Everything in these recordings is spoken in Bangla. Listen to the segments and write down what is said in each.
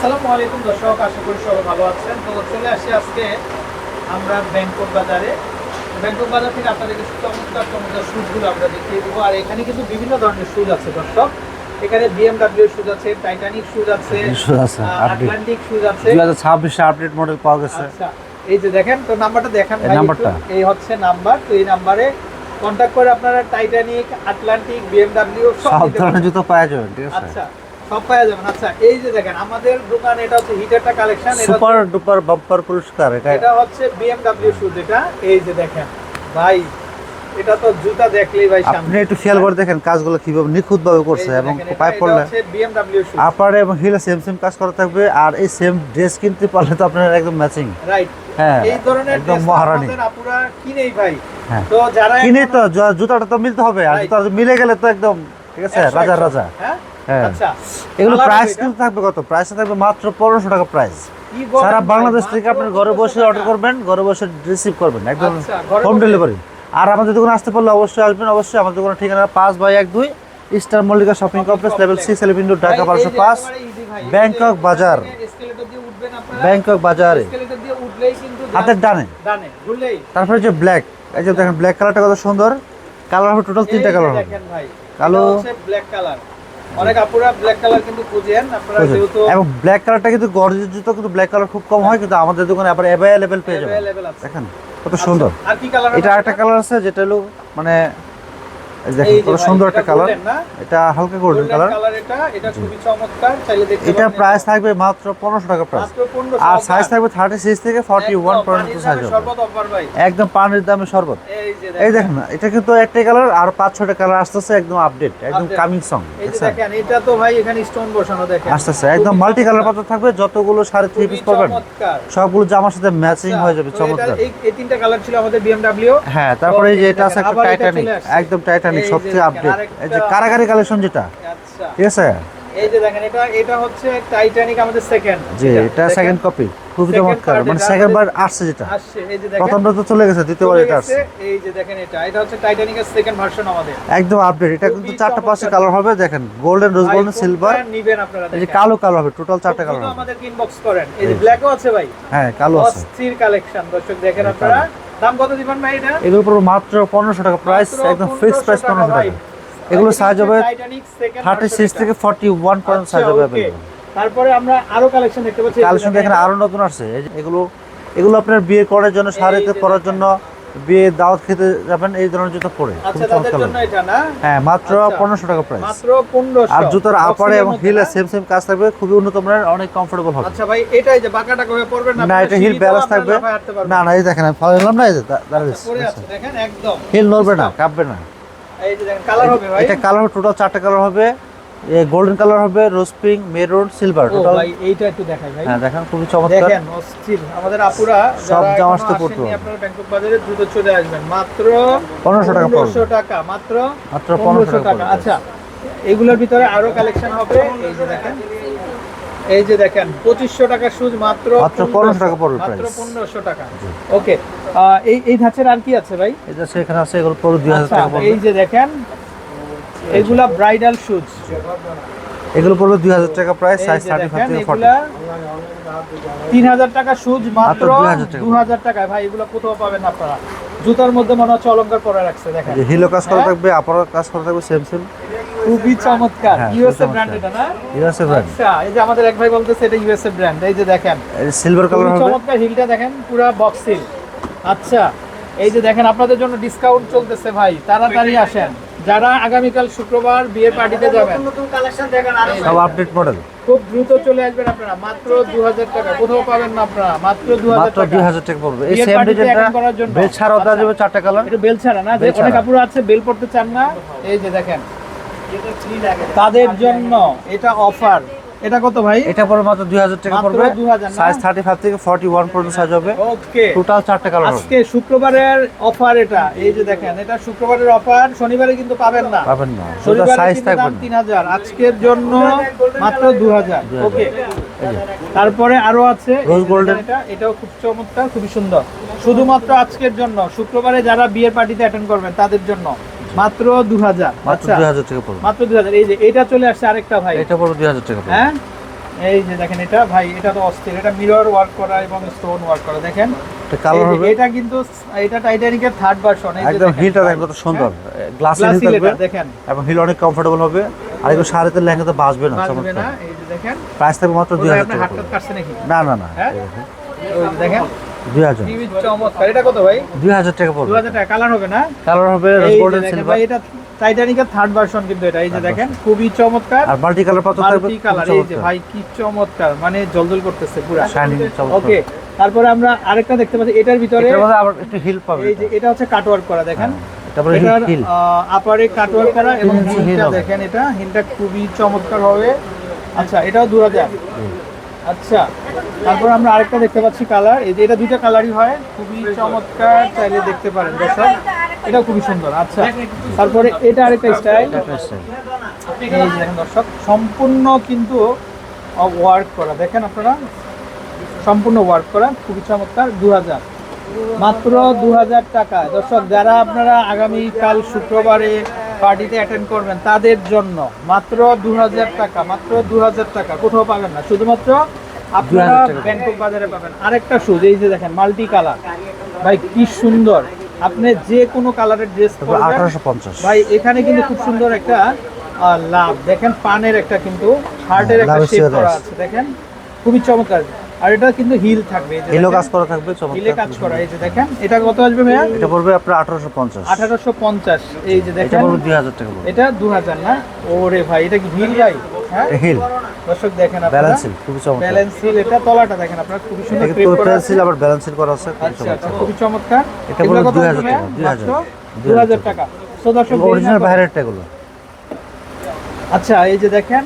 আসসালামু আলাইকুম দর্শক, আশা করি সবাই ভালো আছেন। তো চলে আসি আজকে আমরা ব্যাংকক বাজারে। ব্যাংকক বাজার থেকে আপনাদেরকে চমৎকার চমৎকার শুজগুলো আমরা দেখিয়ে দেবো। আর এখানে কিন্তু বিভিন্ন ধরনের শুজ আছে দর্শক। এখানে বিএমডব্লিউ শুজ আছে, টাইটানিক শুজ আছে, আটলান্টিক শুজ আছে। 2026 আপডেট মডেল পাওয়া গেছে। আচ্ছা, এই যে দেখেন, তো নাম্বারটা দেখেন ভাই, নাম্বারটা এই হচ্ছে নাম্বার। তো এই নাম্বারে কন্টাক্ট করে আপনারা টাইটানিক, আটলান্টিক, বিএমডব্লিউ সব ধরনের জুতো পাওয়া যাবে, ঠিক আছে? আচ্ছা, সব পাওয়া যাবে। আচ্ছা, এই যে দেখেন আমাদের দোকান, এটা হচ্ছে হিটারটা কালেকশন, সুপার ডুপার বাম্পার পুরস্কার। এটা হচ্ছে বিএমডব্লিউ শুজ। এটা এই যে দেখেন ভাই, এটা তো জুতা দেখলেই ভাই সামনে আপনি একটু খেয়াল করে দেখেন কাজগুলো কিভাবে নিখুঁত ভাবে করছে, এবং পাইপ পড়লে হচ্ছে বিএমডব্লিউ শুজ। আপারে এবং হিলে সেম সেম কাজ করা থাকবে। আর এই সেম ড্রেস কিনতে পারলে তো আপনার একদম ম্যাচিং। রাইট, হ্যাঁ, এই ধরনের একদম ড্রেস মহারানী। আমাদের আপুরা কিনেই ভাই। হ্যাঁ, তো যারা কিনে তো জুতাটা তো মিলতে হবে, আর জুতা মিলে গেলে তো একদম, ঠিক আছে, রাজা রাজা। হ্যাঁ, হ্যাঁ। আচ্ছা, এগুলো প্রাইস কিন্তু থাকবে কত? প্রাইস থাকবে মাত্র 1500 টাকা প্রাইস। সারা বাংলাদেশ থেকে আপনি ঘরে বসে অর্ডার করবেন, ঘরে বসে রিসিভ করবেন, একদম হোম ডেলিভারি। আর আমাদের দোকানে আসতে পারলে অবশ্যই আসবেন। অবশ্যই আমাদের দোকানের ঠিকানা 5/12 star Mallika shopping complex, level 6, elephant Dhaka 1205, Bangkok বাজার। ব্যাংকক বাজারে হাতের ডানে। তারপরে যে ব্ল্যাক, এই যে দেখেন ব্ল্যাক কালারটা কত সুন্দর। কালার হবে টোটাল 3টা কালার হবে। কালো, ব্ল্যাক কালার। অনেক আপুরা ব্ল্যাক কালার কিন্তু খুঁজেন আপনারা, যেহেতু এবং ব্ল্যাক কালারটা কিন্তু গর্জিয়াস জুতো, কিন্তু ব্ল্যাক কালার খুব কম হয়, কিন্তু আমাদের দোকানে আবার অ্যাভেলেবল পেয়ে যাবেন। দেখেন কত সুন্দর। আর কি কালার? এটা আরেকটা কালার আছে, যেটা হলো মানে দেখেন কত সুন্দর একটা কালার। এটা হালকা গোল্ডেন কালার। এটা খুবই চমৎকার, চাইলে দেখতে পারেন। এটা প্রাইস থাকবে মাত্র 1500 টাকা প্রাইস। আর সাইজ থাকবে 36 থেকে 41 পর্যন্ত সাইজ হবে। শরবত অফার ভাই, একদম পানির দামে শরবত। এই দেখেন না, এটা কিন্তু একটাই কালার, আর 5-6টা কালার আসতেছে, একদম আপডেট, একদম কামিং সং। এই যে দেখেন, এটা তো ভাই এখানে স্টোন বসানো, দেখেন আসতেছে একদম মাল্টি কালার পাতা থাকবে। যতগুলো 3.5 পিস পাবেন সবগুলো জামার সাথে ম্যাচিং হয়ে যাবে, চমৎকার। এই তিনটা কালার ছিল আমাদের বিএমডব্লিউ। হ্যাঁ, তারপরে এই যে এটা আছে একটা টাইটানিক, একদম টাইটানিক সবচেয়ে আপডেট। এই যে কারাগারি কালেকশন যেটা, আচ্ছা, ঠিক আছে। এই যে দেখেন, এটা হচ্ছে টাইটানিক আমাদের সেকেন্ড। জি, এটা সেকেন্ড কপি, খুব চমৎকার। মানে সেকেন্ড বার আসছে যেটা, আসছে। এই যে দেখেন, প্রথমটা তো চলে গেছে, দ্বিতীয়বার এটা আসছে। এই যে দেখেন, এটা হচ্ছে টাইটানিকের সেকেন্ড ভার্সন আমাদের, একদম আপডেট। এটা কিন্তু 4টা-5টা কালার হবে, দেখেন গোল্ডেন, রোজ গোল্ডেন, সিলভার, নিবেন আপনারা। এই যে কালো কালার হবে, টোটাল 4টা কালার হবে। আমাদের ইনবক্স করেন। এই যে ব্ল্যাকও আছে ভাই। হ্যাঁ, কালো আছে। অস্থির কালেকশন দর্শক, দেখেন আপনারা। দাম কত দিবেন ভাই এটা? এর উপর মাত্র 1500 টাকা প্রাইস, একদম ফিক্স প্রাইস 1500 টাকা। এগুলো সাইজ হবে 36 থেকে 41 পর্যন্ত সাইজ হবে अवेलेबल। তারপরে আমরা আরো কালেকশন দেখতে পাচ্ছি। কালেকশন দেখেন আরো নতুন আসছে। এগুলো আপনার বিয়ে করার জন্য, শাড়িতে পরার জন্য, বিয়ে দাওয়াত খেতে যাবেন, এই ধরনের জুতো পরে আচ্ছা, তাদের জন্য এটা না? হ্যাঁ, মাত্র 1500 টাকা প্রাইস। মাত্র 1500। আর জুতার আপারে এবং হিলে সেম সেম কাজ থাকবে, খুবই উন্নত মানের, অনেক কমফোর্টেবল হবে। আচ্ছা ভাই, এটাই যে বাঁকাটা করে পড়বেন না? না, এটা হিল ব্যালেন্স থাকবে। না না, এই দেখেন আমি ফালাইলাম না, এই যে দাঁড়িয়ে পড়ে আছে, দেখেন একদম হিল নড়বে না, কাঁপবে না। এই যে দেখেন কালার হবে ভাই। এটা কালার হবে টোটাল 4টা কালার হবে। গোল্ডেন কালার হবে, রোজ পিঙ্ক, মেরুন, সিলভার, টোটাল। ভাই এইটা একটু দেখাই ভাই। হ্যাঁ, দেখেন খুবই চমৎকার। দেখেন অস্থির। আমাদের আপুরা সব যারা জামা এখনো আসতে পড়তো। আসেননি, আপনারা ব্যাংকক বাজারে দ্রুত চলে আসবেন। মাত্র 1500 টাকা পড়বে। 1500 টাকা, মাত্র 1500 টাকা। আচ্ছা, এগুলোর ভিতরে আরো কালেকশন হবে। এই যে দেখেন, 2500 টাকা শুজ, মাত্র 1500 টাকা পড়বে মাত্র প্রাইস। 1500 টাকা। ওকে, এই ধাঁচের আর কি আছে ভাই? এটা সেখানে আছে, এগুলো পুরো 2000 টাকা পড়বে। এই যে দেখেন, এগুলা ব্রাইডাল শুজ, এগুলো পড়বে 2000 টাকা প্রাইস, সাইজ 35 থেকে 40। 3000 টাকা শুজ, মাত্র 2000 টাকা। ভাই এগুলো কোথাও পাবেন না আপনারা। জুতার মধ্যে মনে হচ্ছে অলংকার পরে রাখছে, দেখেন। এই হিলো কাজ করা থাকবে, আপার কাজ করা থাকবে, সেম সেম, খুবই চমৎকার। হ্যাঁ, ইউএসএ ব্র্যান্ড এটা না? USA brand. আচ্ছা, এই যে আমাদের এক ভাই বলতেছে এটা ইউএসএ ব্র্যান্ড। এই যে দেখেন, এই সিলভার কালার হবে, চমৎকার। হিলটা দেখেন, পুরো বক্স হিল। আচ্ছা, এই যে দেখেন, আপনাদের জন্য ডিসকাউন্ট চলতেছে ভাই, তাড়াতাড়ি আসেন। যারা আগামীকাল শুক্রবার বিয়ের পার্টিতে যাবেন, নতুন কালেকশন দেখেন, সব আপডেট মডেল, খুব দ্রুত চলে আসবেন আপনারা। মাত্র 2000 টাকা, কোথাও পাবেন না আপনারা। মাত্র 2000 টাকা, 2000 টাকা পড়বে। এই সেম ডিজাইনটা বেল ছাড়াও দেওয়া যাবে 4টা কালার। এটা বেল ছাড়া না, যে অনেক আপুরা আছে বেল পড়তে চান না। এই যে দেখেন, তাদের জন্য এটা অফার। এটা কত ভাই? এটা পড়বে মাত্র 2000 টাকা পড়বে, সাইজ 35 থেকে 41 পর্যন্ত সাইজ হবে। ওকে, টোটাল 4টা কালার হবে। আজকে শুক্রবারের অফার এটা। এই যে দেখেন, এটা শুক্রবারের অফার, শনিবারে কিন্তু পাবেন না। পাবেন না, শনিবারে সাইজ কিন্তু থাকবে দাম 3000, আজকের জন্য মাত্র 2000। ওকে, তারপরে আরো আছে রোজ গোল্ডেন, এটাও খুব চমৎকার, খুবই সুন্দর। শুধুমাত্র আজকের জন্য, শুক্রবারে যারা বিয়ের পার্টিতে অ্যাটেন্ড করবেন তাদের জন্য মাত্র 2000। মাত্র 2000 টাকা পড়বে, মাত্র 2000। এই যে এটা চলে আসছে আরেকটা ভাই, এটা পড়বে 2000 টাকা পড়বে। হ্যাঁ, এই যে দেখেন এটা ভাই, এটা তো অস্থির, এটা মিরর ওয়ার্ক করা এবং স্টোন ওয়ার্ক করা দেখেন। এটা কালার হবে, এটা কিন্তু এটা টাইটানিকের থার্ড ভার্সন। একদম হিলটা দেখেন কত সুন্দর, গ্লাস হিল থাকবে দেখেন, এবং হিল অনেক কমফোর্টেবল হবে। আর এগুলো শাড়িতে লেহেঙ্গাতে বাসবে না, বাজবে চমৎকার। না। এই যে দেখেন, প্রাইস থাকবে মাত্র 2000 আপনার টাকা। হাতটা কাটছে নাকি? না না না, হ্যাঁ? ওই যে দেখেন 2000 কি চমৎকার। এটা কত ভাই? 2000 টাকা পড়বে। 2000 টাকা। কালার হবে না? কালার হবে এই যে গোল্ডেন দেখেন সিলভার ভাই, এটা টাইটানিকের থার্ড ভার্সন কিন্তু এটা। এই যে দেখেন খুবই চমৎকার, আর মাল্টি কালার পাথর থাকবে, মাল্টি কালার। এই যে ভাই কি চমৎকার, মানে জলজল করতেছে পুরো শাইনিং চমৎকার। ওকে। তারপরে আমরা আরেকটা দেখতে পাচ্ছি এটার ভিতরে, এটার মধ্যে আবার একটু হিল পাবে। এই যে এটা হচ্ছে কাটওয়ার্ক করা দেখেন, তারপরে এটার হিল আপারে কাটওয়ার্ক করা এবং হিল হিলটা হবে। দেখেন, এটা হিলটা খুবই চমৎকার হবে। আচ্ছা, এটাও 2000। আচ্ছা, তারপর আমরা আরেকটা দেখতে পাচ্ছি কালার, এই যে এটা দুইটা কালারই হয়, খুবই চমৎকার, চাইলে দেখতে পারেন দর্শক, এটা খুবই সুন্দর। আচ্ছা, তারপরে এটা আরেকটা স্টাইল, এই যে দেখেন দর্শক, সম্পূর্ণ কিন্তু ওয়ার্ক করা দেখেন আপনারা, সম্পূর্ণ ওয়ার্ক করা, খুবই চমৎকার। 2000, মাত্র 2000 টাকা। দর্শক, যারা আপনারা আগামীকাল শুক্রবারে পার্টিতে অ্যাটেন্ড করবেন তাদের জন্য মাত্র 2000 টাকা, মাত্র 2000 টাকা, কোথাও পাবেন না, শুধুমাত্র আপনারা 2000 টাকা। ব্যাংকক বাজারে পাবেন। আরেকটা শুজ, এই যে দেখেন মাল্টি কালার, ভাই কি সুন্দর, আপনি যে কোনো কালারের ড্রেস পরবেন 1850 ভাই। এখানে কিন্তু খুব সুন্দর একটা লাভ দেখেন, পানের একটা কিন্তু হার্টের একটা লাভের শেপ শেপ করা আছে। আছে দেখেন, খুবই চমৎকার। আর এটা কিন্তু হিল থাকবে, এই যে হিলও দেখেন, কাজ করা থাকবে, হিলে চমৎকার। কাজ করা। এই যে দেখেন, এটা কত আসবে ভাইয়া? এটা পড়বে আপনার 1850। 1850। এই যে এটা দেখেন, পড়বে 2000 টাকা পড়বে। এটা 2000 না? ওরে ভাই, এটা কি হিল ভাই? হ্যাঁ, হিল দর্শক দেখেন আপনারা, ব্যালেন্স হিল খুবই চমৎকার। Balance hill. এটা তলাটা দেখেন আপনারা, খুবই সুন্দর এটা ক্রিপ কিন্তু করা ব্যালেন্স আছে। হিল আবার ব্যালেন্স হিল করা আছে, খুবই আচ্ছা আচ্ছা, চমৎকার। খুবই চমৎকার। এটা এগুলো পড়বে কত 2000 আসবে টাকা, ভাইয়া? মাত্র 2000 2000 টাকা। সো দর্শক, অরিজিনাল বাইরের টাকাগুলো। আচ্ছা, এই যে দেখেন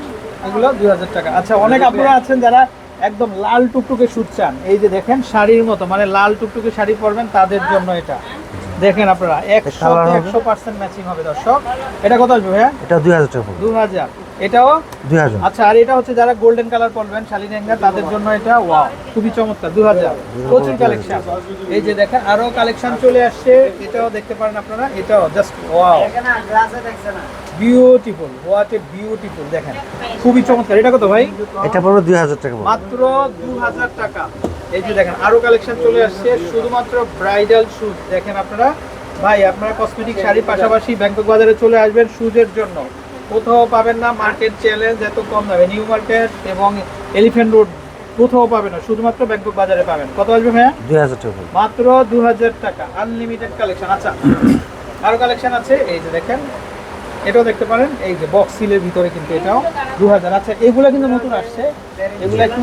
এগুলো 2000 টাকা। আচ্ছা, অনেক আপনারা আছেন যারা একদম লাল টুকটুকে শুট চান, এই যে দেখেন শাড়ির মতো, মানে লাল টুকটুকে শাড়ি পরবেন তাদের জন্য এটা দেখেন আপনারা, 100% ম্যাচিং হবে দর্শক। এটা কত আসবে ভাইয়া? এটা 2000 টাকা পড়বে। 2000। এটাও 2000। আচ্ছা, আর এটা হচ্ছে যারা গোল্ডেন কালার পরবেন শাড়ি লেহেঙ্গা তাদের জন্য এটা ওয়াও, খুবই চমৎকার। 2000, প্রচুর কালেকশন। এই যে দেখেন আরো কালেকশন চলে আসছে, এটাও দেখতে পারেন আপনারা, এটাও just wow, beautiful, what a beautiful, দেখেন খুবই চমৎকার। এটা কত ভাই? এটা পড়বে 2000 টাকা পড়বে। মাত্র 2000 টাকা। এই যে দেখেন আরো কালেকশন চলে আসছে, শুধুমাত্র ব্রাইডাল শুজ দেখেন আপনারা। ভাই, আপনারা কসমেটিক শাড়ির পাশাপাশি ব্যাংকক বাজারে চলে আসবেন শুজের জন্য, কোথাও পাবেন না। মার্কেট চ্যালেঞ্জ, এত কম দামে, নিউ মার্কেট এবং এলিফ্যান্ট রোড কোথাও পাবেন না, শুধুমাত্র ব্যাংকক বাজারে পাবেন। কত আসবে ভাইয়া? 2000 টাকা পড়বে। মাত্র 2000 টাকা, আনলিমিটেড কালেকশন। আচ্ছা, আরো কালেকশন আছে, এই যে দেখেন, এটাও দেখতে পারেন, এই যে বক্স সিলের ভিতরে কিন্তু এটাও 2000। আচ্ছা, এগুলা কিন্তু নতুন আসছে, এগুলা একটু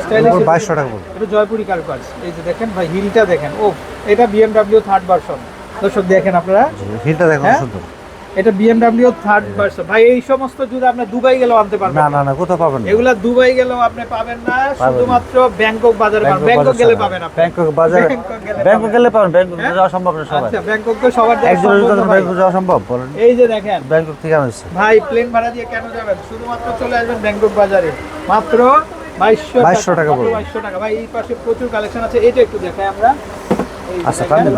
স্টাইলিশ, 2200 টাকা পড়বে। এটা জয়পুরি কারুকাজ। এই যে দেখেন ভাই, হিলটা দেখেন, ও এটা BMW থার্ড ভার্সন। দর্শক দেখেন আপনারা, হিলটা দেখো হ্যাঁ? সুন্দর। এটা BMW থার্ড ভার্সন। ভাই, এই সমস্ত জুতা আপনি দুবাই গেলেও আনতে পারবেন না না, না না, কোথাও পাবেন না। এগুলা দুবাই গেলেও আপনি পাবেন না, শুধুমাত্র ব্যাংকক বাজারে পাবেন। ব্যাংকক গেলে পাবেন আপনি, ব্যাংকক বাজারে, ব্যাংকক গেলে পাবেন। ব্যাংকক হ্যাঁ? যাওয়া সম্ভব না সবাই। আচ্ছা, ব্যাংকক তো সবার জায়গা একজনের সম্ভব জন্য না ভাই। ব্যাংকক যাওয়া সম্ভব বলেন? এই যে দেখেন ব্যাংকক থেকে আনছে ভাই, প্লেন ভাড়া দিয়ে কেন যাবেন, শুধুমাত্র চলে আসবেন ব্যাংকক বাজারে, মাত্র 2200 টাকা পড়বে। 2200 টাকা। ভাই, এই পাশে প্রচুর কালেকশন আছে, এটা একটু দেখাই আমরা। এই যে আচ্ছা, দেখেন। কান্দেন।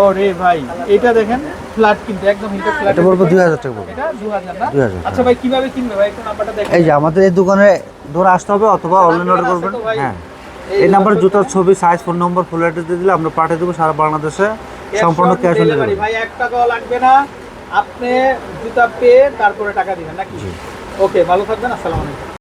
ওরে ভাই, এটা দেখেন ফ্ল্যাট, কিন্তু একদম হিলটা ফ্ল্যাট। এটা পড়বে 2000 টাকা পড়বে। এটা 2000 না? 2000, আচ্ছা ভাই, কিভাবে কিনবে ভাই, একটু নাম্বারটা দেখেন। এই যে আমাদের এই দোকানে ধরে আসতে হবে অথবা অনলাইন অর্ডার করবেন। হ্যাঁ, এই নাম্বার জুতার ছবি, সাইজ, ফোন নম্বর, ফুল অ্যাড্রেস দিয়ে দিলে আমরা পাঠিয়ে দেবো সারা বাংলাদেশে, সম্পূর্ণ ক্যাশ অন ডেলিভারি। ভাই, 1 টাকাও লাগবে না, আপনি জুতা পেয়ে তারপরে টাকা দিবেন নাকি? ওকে, ভালো থাকবেন, আসসালামু আলাইকুম।